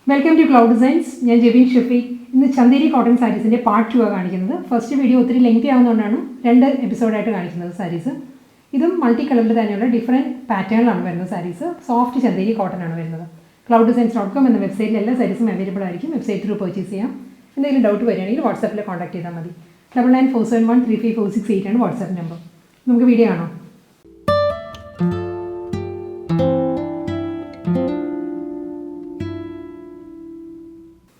Welcome to Cloud Designs. I am Jevin Shafiq. In the Chanderi Cotton Sarees in part 2 of first video is lengthy episode of sarees. This is multicolored different pattern sarees. Soft Chanderi Cotton. Clouddesigns.com and the website sarees available website through purchase. If you have doubt, WhatsApp contact 9947135468 and WhatsApp number. We video.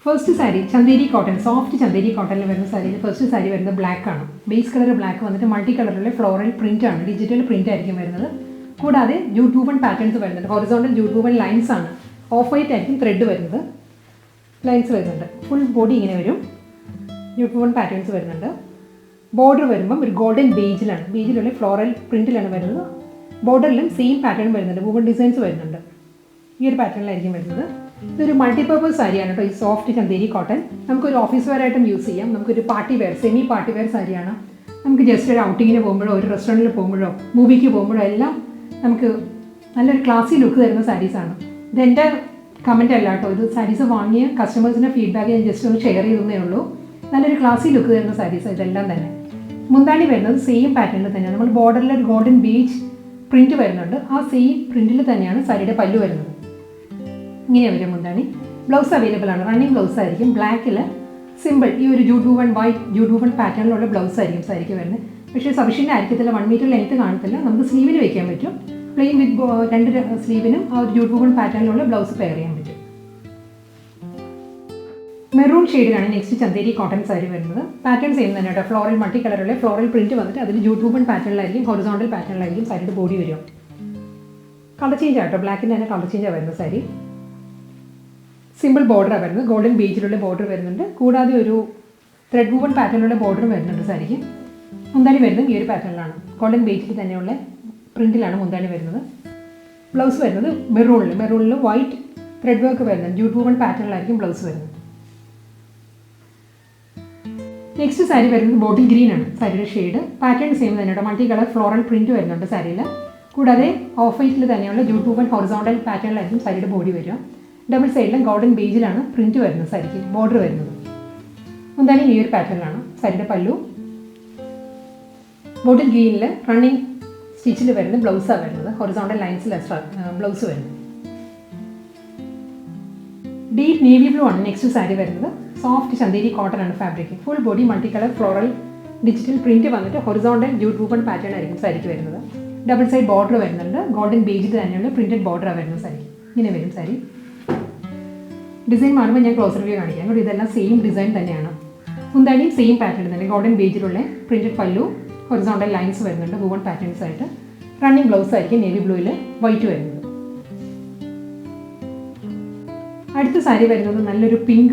First saree, Chanderi Cotton, soft Chanderi Cotton saree. First saree is black. Base color black, multicolor floral print, digital print. Jute woven patterns, horizontal jute woven lines, off-white thread. Lines, full body jute woven patterns. Border golden beige, floral print. Border same pattern, woven designs. This pattern. This is a multi-purpose saree, soft Chanderi cotton. We can use office wear item, party wear, semi-party wear saree. We can just outing in a restaurant, movie, a classy look sarees. Then comment this sarees customers feedback and just share it. A classy look sarees. Mundani wear same pattern. Border golden beige print wear same print saree pallu. Blouse available running blouse black symbol this jute woven white jute woven pattern blouse but sufficient 1 meter length we sleeve plain with sleeve jute woven pattern blouse pair maroon shade next Chanderi cotton saree pattern same floral multicolor floral print jute woven pattern horizontal pattern saree body color change black and color change saree. Simple border golden beige border thread woven pattern border saree. Mundani pattern golden beige print blouse maroon white thread work jute woven pattern blouse. Next saree bottle green saree shade pattern same multicolor floral print saree off-white jute woven horizontal pattern saree body. Double side golden beige print saree border this pattern saree pallu bottle green running stitch blouse horizontal lines blouse deep navy blue next saree soft Chanderi cotton fabric full body multicolor floral digital print horizontal jute woven pattern saree double side border golden beige printed border saree. Design is closer view. This is same design. This same pattern. Golden beige printed pallu, horizontal lines, woven patterns. Running blouse navy blue, white. This saree is pink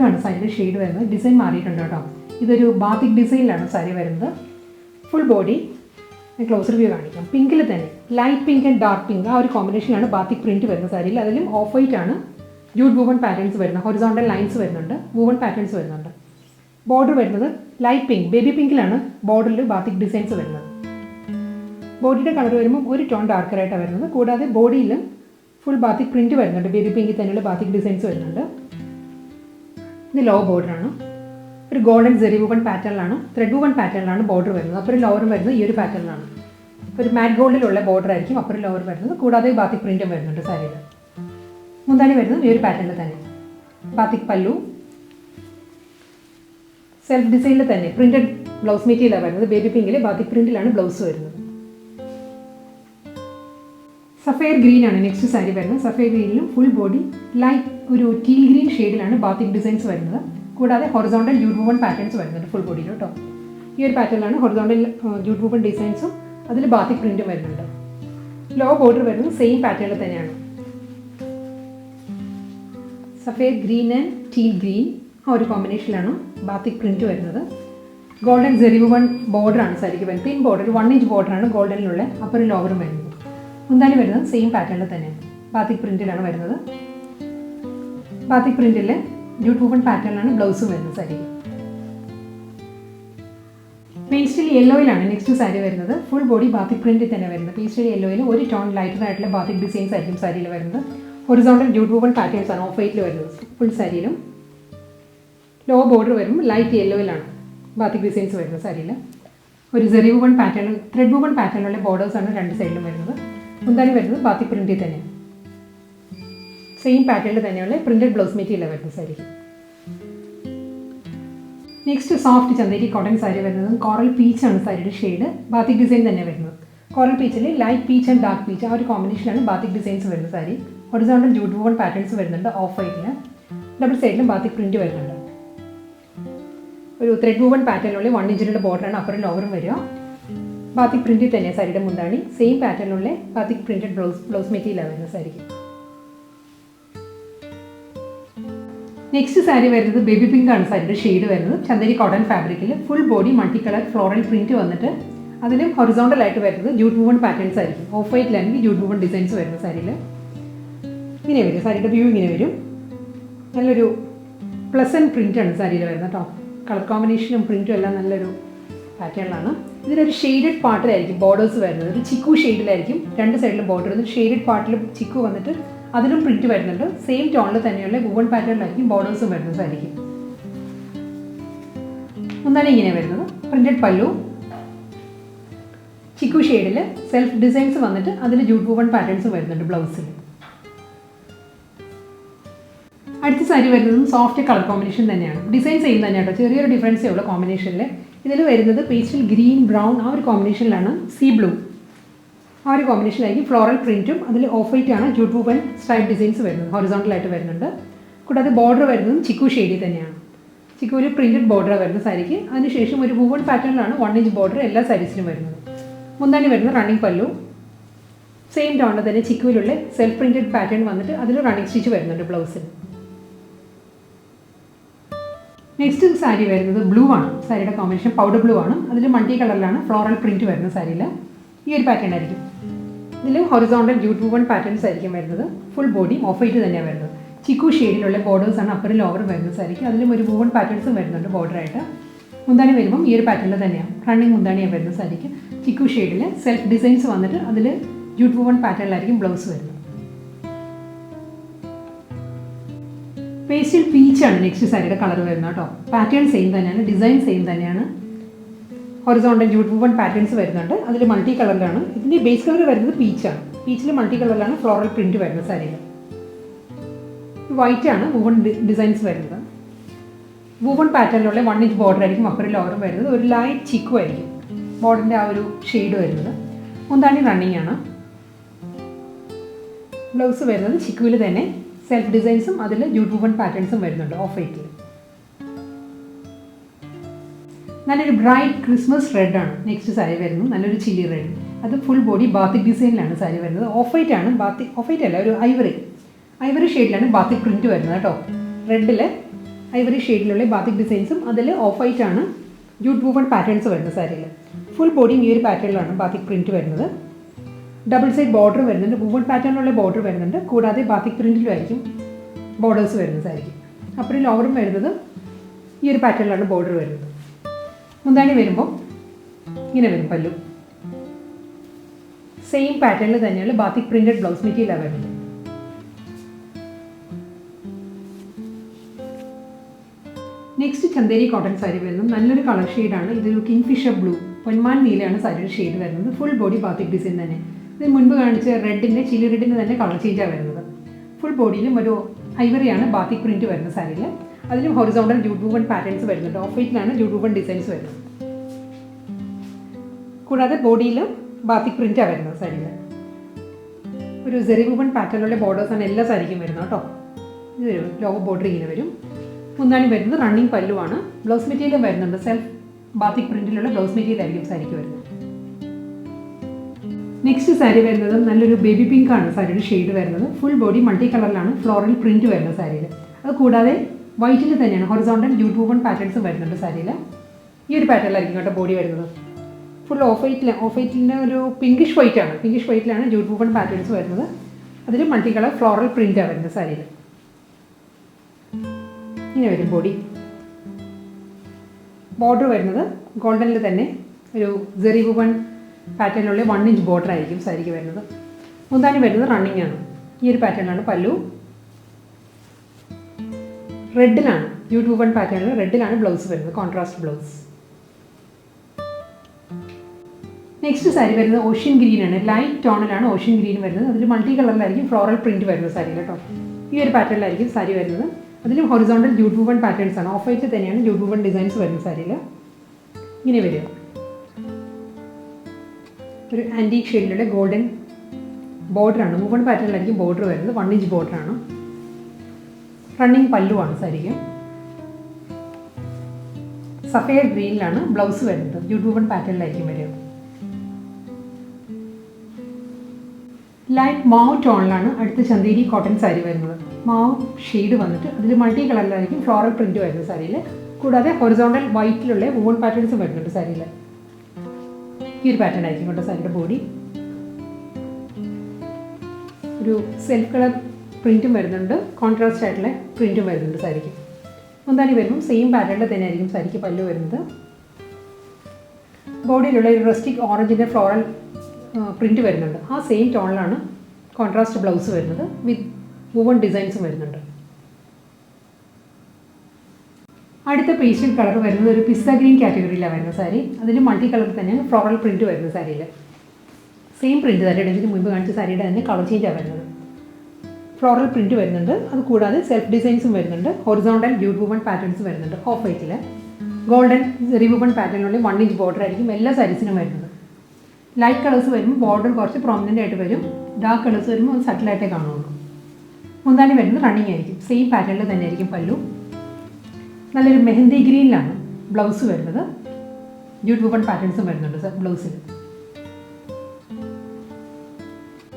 shade. Design this is a batik design. Full body. Closer view. Pink light pink and dark pink. That combination is batik print. Off-white. Jute woven patterns horizontal lines woven patterns border light pink baby pink border batik designs body color one tone darker body full batik print baby pink batik designs the lower border golden zari woven pattern thread woven pattern border upper lower pattern matte gold border upper lower batik print saree. Mundani pattern batik pallu self design printed blouse material baby pink batik print blouse sapphire green next saree sapphire green full body light teal green shade batik designs horizontal jute woven patterns full body this pattern horizontal jute woven designs batik print lower border same pattern sapphire green and teal green combination batik print golden zari woven border thin border 1 inch border golden upper and lower mundani same pattern batik print batik print jute woven pattern blouse saree. Pastel yellow next saree full body batik print pastel yellow one tone lighter batik design saree horizontal jute woven patterns ആണ് of വൈറ്റിൽ വരുന്നത് full സാരിയിലും. Law border വരുമ്പോൾ light യെല്ലോയിലാണ് batik designs വരുന്നത് സാരിയിൽ. ഒരു സെറി woven pattern, thread woven പാറ്റേണിലുള്ള ബോർഡേഴ്സാണ് രണ്ട് സൈഡിലും വരുന്നത്. മുന്താണി വരുന്നത് ബാത്തിക് പ്രിൻറ്റിൽ തന്നെയാണ്. സെയിം പാറ്റേണിൽ തന്നെയുള്ള പ്രിൻറ്റഡ് ബ്ലൗസ് മെറ്റീരിയലാണ് വരുന്നത് സാരിക്ക്. Next soft Chanderi cotton sari വരുന്നത് കോറൽ പീച്ചാണ് സാരിയുടെ ഷെയ്ഡ്. ബാത്തിക് ഡിസൈൻ തന്നെ വരുന്നത്. കോറൽ പീച്ചിൽ light peach and dark peach ആ ഒരു കോമ്പിനേഷനാണ് ബാത്തിക് ഡിസൈൻസ് വരുന്നത് sari. Horizontal jute woven patterns വരുന്നുണ്ട് ഓഫ് വൈറ്റിൽ. ഡബിൾ സൈഡിലും ബാത്തിക് പ്രിൻറ്റ് വരുന്നുണ്ട്. ഒരു ത്രെഡ് വൂവൺ പാറ്റേണിലുള്ള 1 ഇഞ്ചിലുള്ള ബോർഡറാണ് അപ്പറും ലോവറും വരിക. ബാത്തിക് പ്രിൻറ്റിൽ തന്നെ സാരിയുടെ മുന്താണി. സെയിം പാറ്റേണിലുള്ള ബാത്തിക് പ്രിൻറ്റഡ് ബ്ലൗസ് മെറ്റീരിയലാണ് വരുന്നത് സാരിക്ക്. നെക്സ്റ്റ് സാരി വരുന്നത് ബേബി പിങ്ക് ആണ് സാരിയുടെ ഷെയ്ഡ് വരുന്നത്. ചന്ദേരി കോട്ടൺ ഫാബ്രിക്കിൽ full body multi colour floral print വന്നിട്ട് അതിലും ഹൊറിസോണ്ടൽ ആയിട്ട് വരുന്നത് ജൂട്ട് വൂവൺ പാറ്റേൺസ് ആയിരിക്കും. ഓഫ് വൈറ്റിലാണെങ്കിൽ ജൂട്ട് വൂവൺ ഡിസൈൻസ് വരുന്ന സാരിയിൽ ഇങ്ങനെ വരും. സാരിയുടെ വ്യൂ ഇങ്ങനെ വരും. നല്ലൊരു പ്ലസൻറ്റ് പ്രിൻ്റാണ് സാരിയിൽ വരുന്നത് കേട്ടോ. കളർ കോമ്പിനേഷനും പ്രിൻറ്റും എല്ലാം നല്ലൊരു പാറ്റേണിലാണ്. ഇതിലൊരു ഷെയ്ഡഡ് പാർട്ടിലായിരിക്കും ബോർഡേഴ്സ് വരുന്നത്. ഒരു ചിക്കു ഷെയ്ഡിലായിരിക്കും രണ്ട് സൈഡിലും ബോർഡർ വരുന്നത്. ഷെയ്ഡഡ് പാർട്ടിലും ചിക്കു വന്നിട്ട് അതിലും പ്രിൻറ്റ് വരുന്നുണ്ട്. സെയിം ടോണിൽ തന്നെയുള്ള വൂവൺ പാറ്റേണിലായിരിക്കും ബോർഡേഴ്സും വരുന്നത് സാരിക്കും. ഒന്നാണ് ഇങ്ങനെ വരുന്നത്. പ്രിൻറ്റഡ് പല്ലു, ചിക്കു ഷെയ്ഡിൽ സെൽഫ് ഡിസൈൻസ് വന്നിട്ട് അതിൽ ജൂട്ട് വൂവൺ പാറ്റേൺസും വരുന്നുണ്ട് ബ്ലൗസിൽ. അടുത്ത സാരി വരുന്നതും സോഫ്റ്റ് കളർ കോമ്പിനേഷൻ തന്നെയാണ്. ഡിസൈൻ സെയിം തന്നെയാണ് കേട്ടോ. ചെറിയൊരു ഡിഫറൻസേ ഉള്ളൂ കോമ്പിനേഷനിൽ. ഇതിൽ വരുന്നത് പേസ്റ്റൽ ഗ്രീൻ ബ്രൗൺ ആ ഒരു കോമ്പിനേഷനിലാണ്. സീ ബ്ലൂ ആ ഒരു കോമ്പിനേഷനിലായിരിക്കും ഫ്ലോറൽ പ്രിൻറ്റും അതിൽ ഓഫ് വൈറ്റ് ആണ് ജൂട്ട് വൂവൺ സ്ട്രൈപ്പ് ഡിസൈൻസ് വരുന്നത്. ഹൊറിസോണ്ടലായിട്ട് വരുന്നുണ്ട്. കൂടാതെ ബോർഡർ വരുന്നതും ചിക്കു ഷെയ്ഡിൽ തന്നെയാണ്. ചിക്കുവിൽ പ്രിൻറ്റഡ് ബോർഡർ വരുന്ന സാരിക്ക്. അതിനുശേഷം ഒരു വൂവൺ പാറ്റേണിലാണ് 1 ഇഞ്ച് ബോർഡർ എല്ലാ സാരീസിലും വരുന്നത്. മുന്താണി വരുന്നത് റണ്ണിങ് പല്ലു. സെയിം ടോണിൽ തന്നെ ചിക്കുവിലുള്ള സെൽഫ് പ്രിൻറ്റഡ് പാറ്റേൺ വന്നിട്ട് അതിൽ റണ്ണിങ് സ്റ്റിച്ച് വരുന്നുണ്ട് ബ്ലൗസിൽ. നെക്സ്റ്റ് സാരി വരുന്നത് ബ്ലൂ ആണ്. സാരിയുടെ കോമ്പിനേഷൻ പൗഡർ ബ്ലൂ ആണ്. അതിൽ മൾട്ടി കളറിലാണ് ഫ്ലോറൽ പ്രിൻറ്റ് വരുന്ന സാരിയിൽ. ഈ ഒരു പാറ്റേൺ ആയിരിക്കും. ഇതിൽ ഹൊറിസോണ്ടൽ ജൂട്ട് വൂവൺ പാറ്റേൺസ് ആയിരിക്കും വരുന്നത്. ഫുൾ ബോഡി ഓഫ് വൈറ്റ് തന്നെയാണ് വരുന്നത്. ചിക്കു ഷെയ്ഡിലുള്ള ബോർഡേഴ്സാണ് അപ്പറും ലോവറും വരുന്ന സാരിക്ക്. അതിലും ഒരു വൂവൺ പാറ്റേൺസും വരുന്നുണ്ട് ബോർഡറായിട്ട്. മുന്താണി വരുമ്പം ഈ ഒരു പാറ്റേണിൽ തന്നെയാണ് റണ്ണിങ് മുന്താണിയാണ് വരുന്ന സാരിക്ക്. ചിക്കു ഷെയ്ഡിൽ സെൽഫ് ഡിസൈൻസ് വന്നിട്ട് അതിൽ ജൂട്ട് വൂവൺ പാറ്റേണിലായിരിക്കും ബ്ലൗസ് വരുന്നത്. പേസ്റ്റൽ പീച്ചാണ് നെക്സ്റ്റ് സാരിയുടെ കളർ വരുന്നത് കേട്ടോ. പാറ്റേൺ സെയിം തന്നെയാണ്, ഡിസൈൻ സെയിം തന്നെയാണ്. ഹൊറിസോണ്ടൽ ജൂട്ട് വൂവൺ പാറ്റേൺസ് വരുന്നുണ്ട്. അതിൽ മൾട്ടി കളറിലാണ്. ഇതിൻ്റെ ബേസ് കളർ വരുന്നത് പീച്ചാണ്. പീച്ചിൽ മൾട്ടി കളറിലാണ് ഫ്ലോറൽ പ്രിൻറ്റ് വരുന്നത് സാരിയിൽ. വൈറ്റ് ആണ് വൂവൺ ഡിസൈൻസ് വരുന്നത്. വൂവൺ പാറ്റേണിലുള്ള 1 ഇഞ്ച് ബോർഡർ ആയിരിക്കും അപ്പറും ലോവറും വരുന്നത്. ഒരു ലൈറ്റ് ചിക്കു ആയിരിക്കും ബോർഡറിൻ്റെ ആ ഒരു ഷെയ്ഡ് വരുന്നത്. മുന്താണി റണ്ണിങ് ആണ്. ബ്ലൗസ് വരുന്നത് ചിക്കുവിൽ തന്നെ സെൽഫ് ഡിസൈൻസും അതിൽ ജൂട്ട് വൂവൺ പാറ്റേൺസും വരുന്നുണ്ട് ഓഫ് വൈറ്റിൽ. നല്ലൊരു ബ്രൈറ്റ് ക്രിസ്മസ് റെഡ് ആണ് നെക്സ്റ്റ് സാരി വരുന്നത്. നല്ലൊരു ചില്ലി റെഡ്. അത് ഫുൾ ബോഡി ബാത്തിക് ഡിസൈനിലാണ് സാരി വരുന്നത്. ഓഫ് വൈറ്റ് ആണ്. ഓഫ് വൈറ്റ് അല്ല, ഒരു ഐവറി ഷെയ്ഡിലാണ് ബാത്തിക് പ്രിൻറ്റ് വരുന്നത് കേട്ടോ. റെഡിൽ ഐവറി ഷെയ്ഡിലുള്ള ബാത്തിക് ഡിസൈൻസും അതിൽ ഓഫ് വൈറ്റ് ആണ് ജൂട്ട് വൂവൺ പാറ്റേൺസ് വരുന്നത് സാരിയിൽ. ഫുൾ ബോഡിയും ഈ ഒരു പാറ്റേണിലാണ് ബാത്തിക് പ്രിൻറ്റ് വരുന്നത്. ഡബിൾ സൈഡ് ബോർഡർ വരുന്നുണ്ട്. വൂവൺ പാറ്റേണിലുള്ള ബോർഡർ വരുന്നുണ്ട്. കൂടാതെ ബാത്തിക് പ്രിൻറ്റിലും ആയിരിക്കും ബോർഡേഴ്സ് വരുന്നത് സാരിക്കും. അപ്പറും ലോവറും വരുന്നത് ഈ ഒരു പാറ്റേണിലാണ് ബോർഡർ വരുന്നത്. മുന്താണി വരുമ്പോൾ ഇങ്ങനെ വരും പല്ലു. സെയിം പാറ്റേണിൽ തന്നെയാണ് ബാത്തിക് പ്രിൻറ്റഡ് ബ്ലൗസ് മെറ്റീരിയലാണ് വരുന്നത്. നെക്സ്റ്റ് ചന്ദേരി കോട്ടൺ സാരി വരുന്നത് നല്ലൊരു കളർ ഷെയ്ഡാണ്. ഇതൊരു കിങ് ഫിഷർ ബ്ലൂ പൊന്മാൻ നീലയാണ് സാരിയുടെ ഷെയ്ഡ് വരുന്നത്. ഫുൾ ബോഡി ബാത്തിക് ഡിസൈൻ തന്നെ. ഇത് മുൻപ് കാണിച്ച റെഡിൻ്റെ ചില്ലി റെഡിൻ്റെ തന്നെ കളർ ചേഞ്ചാണ് വരുന്നത്. ഫുൾ ബോഡിയിലും ഒരു ഐവറിയാണ് ബാത്തിക് പ്രിൻറ്റ് വരുന്ന സാരിയിൽ. അതിലും ഹൊറിസോണ്ടൽ ജൂട്ട് വൂവൺ പാറ്റേൺസ് വരുന്നുണ്ട്. ഓഫ് വൈറ്റിലാണ് ജൂട്ട് വൂവൺ ഡിസൈൻസ് വരുന്നത്. കൂടാതെ ബോഡിയിലും ബാത്തിക് പ്രിൻറ്റാണ് വരുന്നത് സാരിയിൽ. ഒരു സെറി വൂവൺ പാറ്റേണിലുള്ള ബോർഡേഴ്സാണ് എല്ലാ സാരിക്കും വരുന്നത് കേട്ടോ. ഇത് വരും ലോവർ ബോർഡർ ഇങ്ങനെ വരും. മുന്താണി വരുന്നത് റണ്ണിങ് പല്ലുവാണ്. ബ്ലൗസ് മെറ്റീരിയലും വരുന്നുണ്ട്. സെൽഫ് ബാത്തിക് പ്രിൻറ്റിലുള്ള ബ്ലൗസ് മെറ്റീരിയൽ ആയിരിക്കും സാരിക്ക് വരുന്നത്. നെക്സ്റ്റ് സാരി വരുന്നത് നല്ലൊരു ബേബി പിങ്ക് ആണ് സാരിയുടെ ഷെയ്ഡ് വരുന്നത്. ഫുൾ ബോഡി മൾട്ടി കളറിലാണ് ഫ്ലോറൽ പ്രിൻറ്റ് വരുന്നത് സാരിയിൽ. അത് കൂടാതെ വൈറ്റിൽ തന്നെയാണ് ഹൊറിസോണ്ടൽ ജൂട്ട് വൂവൺ പാറ്റേൺസ് വരുന്നുണ്ട് സാരിയിൽ. ഈ ഒരു പാറ്റേണിലായിരിക്കും കേട്ടോ ബോഡി വരുന്നത്. ഫുൾ ഓഫ് വൈറ്റിൻ്റെ ഒരു പിങ്കിഷ് വൈറ്റ് ആണ്. പിങ്കിഷ് വൈറ്റിലാണ് ജൂട്ട് വൂവൺ പാറ്റേൺസ് വരുന്നത്. അതിൽ മൾട്ടി കളർ ഫ്ലോറൽ പ്രിൻറ്റാണ് വരുന്നത് സാരിയിൽ. ഇങ്ങനെ വരും ബോഡി. ബോർഡർ വരുന്നത് ഗോൾഡനിൽ തന്നെ ഒരു സെറി വൂവൺ പാറ്റേണിലുള്ള 1 ഇഞ്ച് ബോർഡർ ആയിരിക്കും സാരിക്ക് വരുന്നത്. മുന്താണി വരുന്നത് റണ്ണിങ് ആണ്. ഈ ഒരു പാറ്റേണിലാണ് പല്ലു. റെഡിലാണ്, ജൂട്ട് വൂവൺ പാറ്റേണിൽ റെഡിലാണ് ബ്ലൗസ് വരുന്നത്, കോൺട്രാസ്റ്റ് ബ്ലൗസ്. നെക്സ്റ്റ് സാരി വരുന്നത് ഓഷ്യൻ ഗ്രീൻ ആണ്. ലൈറ്റ് ടോണിലാണ് ഓഷ്യൻ ഗ്രീൻ വരുന്നത്. അതിൽ മൾട്ടി കളറിലായിരിക്കും ഫ്ലോറൽ പ്രിന്റ് വരുന്നത് സാരി കേട്ടോ. ഈ ഒരു പാറ്റേണിലായിരിക്കും സാരി വരുന്നത്. അതിലും ഹൊറിസോണ്ടൽ ജൂട്ട് വൂവൺ പാറ്റേൺസ് ആണ്. ഓഫ് വൈറ്റ് തന്നെയാണ് ജൂട്ട് വൂവൺ ഡിസൈൻസ് വരുന്നത് സാരിയിൽ. ഇങ്ങനെ വരിക ഒരു ആൻറ്റീക് ഷെയ്ഡിലുള്ള ഗോൾഡൻ ബോർഡറാണ്. വൂവൺ പാറ്റേണിലായിരിക്കും ബോർഡർ വരുന്നത്. 1 ഇഞ്ച് ബോർഡറാണ്. റണ്ണിങ് പല്ലുവാണ് സാരിക്ക്. സഫേഡ് ഗ്രീനിലാണ് ബ്ലൗസ് വരുന്നത്. ജൂട്ട് വൂവൺ പാറ്റേണിലായിരിക്കും വരിക. ലൈറ്റ് മാവ് ടോണിലാണ് അടുത്ത ചന്തേരി കോട്ടൺ സാരി വരുന്നത്. മാവ് ഷെയ്ഡ് വന്നിട്ട് അതിൽ മൾട്ടി കളറിലായിരിക്കും ഫ്ലോറൽ പ്രിന്റ് വരുന്നത് സാരിയിൽ. കൂടാതെ ഹൊറിസോണ്ടൽ വൈറ്റിലുള്ള വൂവൺ പാറ്റേൺസും വരുന്നുണ്ട് സാരിയിൽ. ഈ ഒരു പാറ്റേൺ ആയിരിക്കും കേട്ടോ സാരിയുടെ ബോഡി. ഒരു സെൽഫ് കളർ പ്രിന്റും വരുന്നുണ്ട്, കോൺട്രാസ്റ്റ് ആയിട്ടുള്ള പ്രിന്റും വരുന്നുണ്ട് സാരിക്ക്. മുന്താണി വരുമ്പോൾ സെയിം പാറ്റേണിൽ തന്നെ ആയിരിക്കും സാരിക്ക് പല്ലു വരുന്നത്. ബോഡിയിലുള്ള ഒരു റസ്റ്റിക് ഓറഞ്ചിൻ്റെ ഫ്ലോറൽ പ്രിന്റ് വരുന്നുണ്ട്. ആ സെയിം ടോണിലാണ് കോൺട്രാസ്റ്റ് ബ്ലൗസ് വരുന്നത് വിത്ത് വൂവൺ ഡിസൈൻസും വരുന്നുണ്ട്. അടുത്ത പേസ്റ്റൽ കളർ വരുന്നത് ഒരു പിസ്ത ഗ്രീൻ കാറ്റഗറിയിലാണ് വരുന്ന സാരി. അതിൽ മൾട്ടി കളർ തന്നെയാണ് ഫ്ലോറൽ പ്രിന്റ് വരുന്നത് സാരിയിൽ. സെയിം പ്രിന്റ് സാരിയുടെ ഇതിന് മുൻപ് കാണിച്ച സാരിയുടെ തന്നെ കളർ ചേഞ്ചാണ് വരുന്നത്. ഫ്ലോറൽ പ്രിന്റ് വരുന്നുണ്ട്. അത് കൂടാതെ സെൽഫ് ഡിസൈൻസും വരുന്നുണ്ട്. ഹൊറിസോണ്ടൽ ജൂട്ട് വൂവൺ പാറ്റേൺസ് വരുന്നുണ്ട്. ഓഫ് വൈറ്റിൽ ഗോൾഡൻ ജെറി വൂവൺ പാറ്റേണിലുള്ള 1 ഇഞ്ച് ബോർഡർ ആയിരിക്കും എല്ലാ സാരീസിനും വരുന്നത്. ലൈറ്റ് കളേഴ്സ് വരുമ്പോൾ ബോർഡർ കുറച്ച് പ്രോമിനൻ്റ് ആയിട്ട് വരും. ഡാർക്ക് കളേഴ്സ് വരുമ്പോൾ സട്ടിലായിട്ടേ കാണുള്ളൂ. മുന്താണി വരുന്നത് റണ്ണിങ് ആയിരിക്കും. സെയിം പാറ്റേണിൽ തന്നെ ആയിരിക്കും പല്ലു. നല്ലൊരു മെഹന്തി ഗ്രീനിലാണ് ബ്ലൗസ് വരുന്നത്. ജൂട്ട് വൂവൺ പാറ്റേൺസും വരുന്നുണ്ട് ബ്ലൗസിൽ.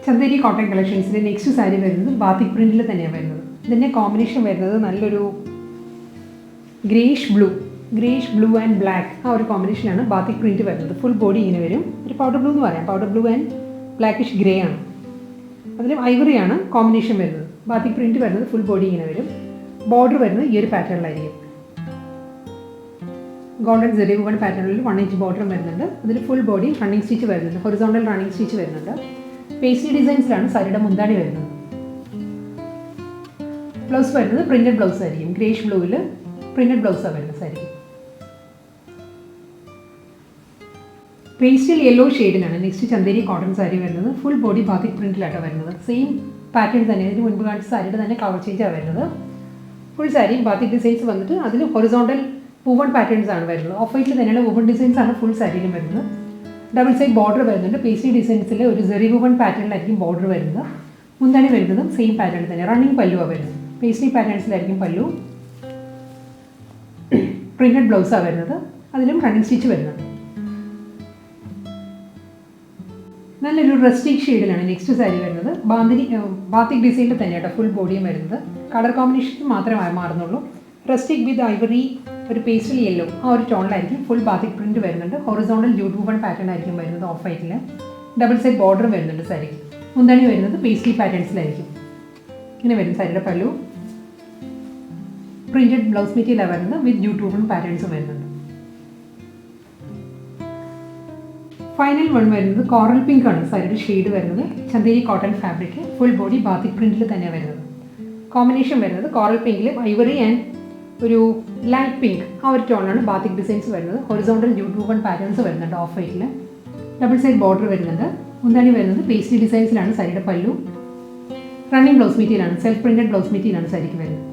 ചന്തേരി കോട്ടൺ കളക്ഷൻസിൻ്റെ നെക്സ്റ്റ് സാരി വരുന്നത് ബാത്തിക് പ്രിന്റിൽ തന്നെയാണ് വരുന്നത്. ഇതിൻ്റെ കോമ്പിനേഷൻ വരുന്നത് നല്ലൊരു ഗ്രേഷ് ബ്ലൂ ആൻഡ് ബ്ലാക്ക്, ആ ഒരു കോമ്പിനേഷനാണ് ബാത്തിക് പ്രിന്റ് വരുന്നത്. ഫുൾ ബോഡി ഇങ്ങനെ വരും. ഒരു പൗഡർ ബ്ലൂ എന്ന് പറയാം. Powder blue and blackish grey ആണ്. അതിലും ഐവറിയാണ് കോമ്പിനേഷൻ വരുന്നത്. ബാത്തിക് പ്രിന്റ് വരുന്നത് ഫുൾ ബോഡി ഇങ്ങനെ വരും. ബോർഡർ വരുന്നത് ഈ ഒരു പാറ്റേണിലായിരിക്കും. ഗോൾഡൻ ജെറി വൂവൺ പാറ്റേണിൽ 1 ഇഞ്ച് ബോർഡറും വരുന്നുണ്ട്. അതിൽ ഫുൾ ബോഡി റണ്ണിങ് സ്റ്റിച്ച് വരുന്നുണ്ട്. ഹൊറിസോണ്ടൽ റണ്ണിങ് സ്റ്റിച്ച് വരുന്നുണ്ട്. പേസ്ട്രി ഡിസൈൻസിലാണ് സാരിയുടെ മുന്താണി വരുന്നത്. ബ്ലൗസ് വരുന്നത് പ്രിന്റഡ് ബ്ലൗസ് ആയിരിക്കും. ഗ്രേഷ് ബ്ലൂവിൽ പ്രിന്റഡ് ബ്ലൗസാണ് വരുന്നത് സാരി. പേസ്റ്റൽ യെല്ലോ ഷെയ്ഡിനാണ് നെക്സ്റ്റ് ചന്തേരി കോട്ടൺ സാരി വരുന്നത്. ഫുൾ ബോഡി ബാത്തിക് പ്രിന്റിലാട്ടോ വരുന്നത്. സെയിം പാറ്റേൺ തന്നെ. ഇതിന് മുൻപ് കാണിച്ച സാരിയുടെ തന്നെ കളർ ചേഞ്ചാണ് വരുന്നത്. ഫുൾ സാരി ബാത്തിക് ഡിസൈൻസ് വന്നിട്ട് അതിൽ ഹൊറിസോണ്ടൽ വൂവൺ പാറ്റേൺസ് ആണ് വരുന്നത്. ഓഫ് വൈറ്റിൽ തന്നെയുള്ള വൂവൺ ഡിസൈൻസ് ആണ് ഫുൾ സാരിയിലും വരുന്നത്. ഡബിൾ സൈഡ് ബോർഡർ വരുന്നുണ്ട്. പേസ്ട്രി ഡിസൈൻസിൽ ഒരു ജെറി വൂവൺ പാറ്റേണിലായിരിക്കും ബോർഡർ വരുന്നത്. മുന്താണി വരുന്നതും സെയിം പാറ്റേൺ തന്നെ. റണ്ണിങ് പല്ലുവാണ് വരുന്നത്. പേസ്ട്രി പാറ്റേൺസിലായിരിക്കും പല്ലു. പ്രിന്റഡ് ബ്ലൗസാണ് വരുന്നത്. അതിലും റണ്ണിങ് സ്റ്റിച്ച് വരുന്നുണ്ട്. നല്ലൊരു റസ്റ്റിക് ഷെയ്ഡിലാണ് നെക്സ്റ്റ് സാരി വരുന്നത്. ബാത്തിക് ഡിസൈനിൽ തന്നെയാട്ടോ ഫുൾ ബോഡിയും വരുന്നത്. കളർ കോമ്പിനേഷൻ മാത്രമേ മാറുന്നുള്ളൂ. റസ്റ്റിക് വിത്ത് ഐവറി ഒരു പേസ്റ്റൽ യെല്ലോ, ആ ഒരു ടോണിലായിരിക്കും ഫുൾ ബാത്തിക് പ്രിന്റ് വരുന്നുണ്ട്. ഹൊറിസോണ്ടൽ ജൂട്ട് വൂവൺ പാറ്റേൺ ആയിരിക്കും വരുന്നത്. ഓഫ് വൈറ്റിൽ ഡബിൾ സൈഡ് ബോർഡർ വരുന്നുണ്ട് സാരിക്ക്. മുന്താണി വരുന്നത് പേസ്ട്രി പാറ്റേൺസിലായിരിക്കും. ഇങ്ങനെ വരും സാരിയുടെ പല്ലു. പ്രിന്റഡ് ബ്ലൗസ് മെറ്റീരിയലാണ് വരുന്നത് വിത്ത് ജൂട്ട് വൂവൺ പാറ്റേൺസും വരുന്നുണ്ട്. ഫൈനൽ വൺ വരുന്നത് കോറൽ പിങ്ക് ആണ് സാരിയുടെ ഷെയ്ഡ് വരുന്നത്. Chanderi cotton fabric full body batik പ്രിന്റിൽ തന്നെയാണ് വരുന്നത്. കോമ്പിനേഷൻ വരുന്നത് കോറൽ പിങ്കിലും ഐവറി ആൻഡ് ഒരു ലൈറ്റ് പിങ്ക്, ആ ഒരു ടോണിലാണ് ബാത്തിക് ഡിസൈൻസ് വരുന്നത്. ഹൊറിസോണ്ടൽ ജൂട്ട് വൂവൺ പാറ്റേൺസ് വരുന്നുണ്ട്. ഓഫ് വൈറ്റിൽ ഡബിൾ സൈഡ് ബോർഡർ വരുന്നുണ്ട്. മുന്താണി വരുന്നത് പേസ്ട്രി ഡിസൈൻസിലാണ് സാരിയുടെ പല്ലു. റണ്ണിങ് ബ്ലൗസ് മെറ്റീരിയലാണ്. സെൽഫ് പ്രിന്റഡ് ബ്ലൗസ് മെറ്റീരിയലാണ് സാരിക്ക് വരുന്നത്.